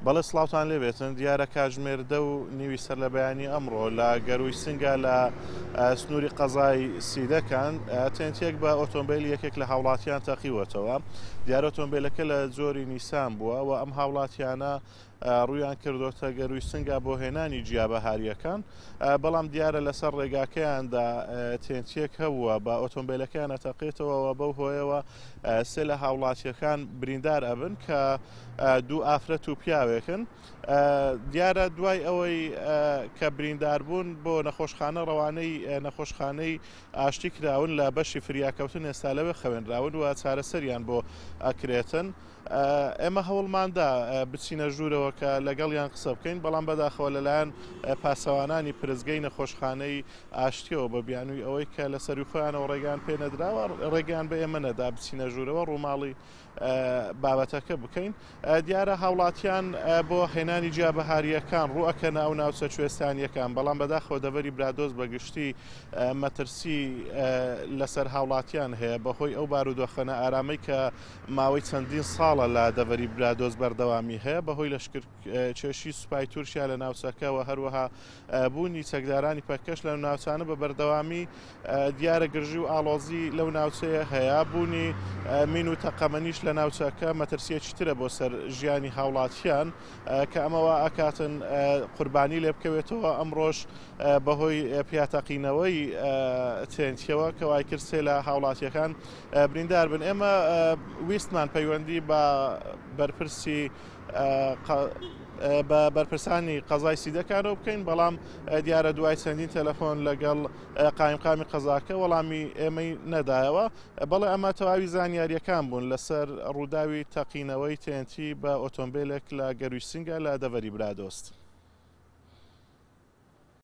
بەڵێ سڵاوتان لێبێتن دیارە کاتژمێردە و نیوی سەر لە بەیانی ئەمڕۆ لە گەروی سنگا لە سنووری قەزای سیدەکان تێنتێک بە ئۆتۆمبیل یەکێک لە هاوڵاتیان تەقیوەتەوە. دیارە ئۆتۆمبیلەکە لە جۆری نیسان بووە و ئەم هاوڵاتیانە ڕویان کردوتە گەروی سنگا بۆ هێنانی جیابەهاریەکان، بەڵام دیارە لەسەر ڕێگاکەیاندا تێنچێک هەبووە بە ئۆتۆمبیلەکان ئەتەقێتەوە بەو هۆیەوە سێ لە هاوڵاتیەکان بریندار ئەبن کە دوو ئافرەت و پیاوێکن. دیارە دوای ئەوەی کە برینداربوون بۆ نەخۆشخانە ڕەوانەی نەخۆشخانەی ئاشتی کراون لە بەشی فریاکەوتن ئێستا لەوێ خەوێنراون و چارەسەریان بۆ ئەکرێتن. ئێمە هەوڵماندا بچینە ژوورەوە کە لەگەڵیان قسە بکەین، بەڵام بەداخەوە لەلایەن پاسەوانانی پرزگەی نەخۆشخانەی ئاشتیەوە بە بیانووی ئەوەی کە لە سەرخۆیانەوە ڕێگان پێ نەدراوە ڕێگەیان بە ئێمە نەدا بچینە ژوورەوە ڕووماڵی بابەتەکە بکەین. دیارە هاوڵاتیان بۆ هێنانی جیابەهاریەکان ڕوئەکە ناو ناوچە کوێستانیەکان، بەڵام بەداخەوە دەبەری برادۆز بەگشتی مەترسی لەسەر هاوڵاتیان هەیە بەهۆی ئەو بارودۆخەنە ئارامەی کە ماوەی چەندین ساڵە لە دەبەری برادۆز بەردەوامی هەیە بەهۆی لەشکر چێشی سوپای تورکیا لە ناوچەکەەوە هەروەها بوونی چەکدارانی پەکەش لە ناوچانە بە بەردەوامی دیارە گرژی و ئاڵۆزی لەو ناوچەیە هەیە. بوونی مین و تەقەمەنیش لە ناوچەکە مەترسیەکی ترە بۆ سەر ژیانی هاوڵاتیان کە ئەمەوە ئاکاتن قوربانی لێ بکەوێتەوە ئەمڕۆژ بەهۆی پیاتەقینەوەی تێنتیەوە کە وای کرد سێ لە هاوڵاتیەکان بریندار بن. ئێمە ویستمان پەیوەندی بە بەرپرسی بە بەرپرسانی قەزای سیدەکانەوە بکەین، بەڵام دیارە دوای چەندین تەلەفۆن لەگەڵ قایمقامی قەزاکە وەڵامی ئێمەی نەدایەوە. بەڵێ ئەمە تەواوی زانیاریەکان بوون لەسەر ڕووداوی تەقینەوەی تێنتی بە ئۆتۆمبیلێک لە گەروی سنگا لە دەڤەری برادۆست.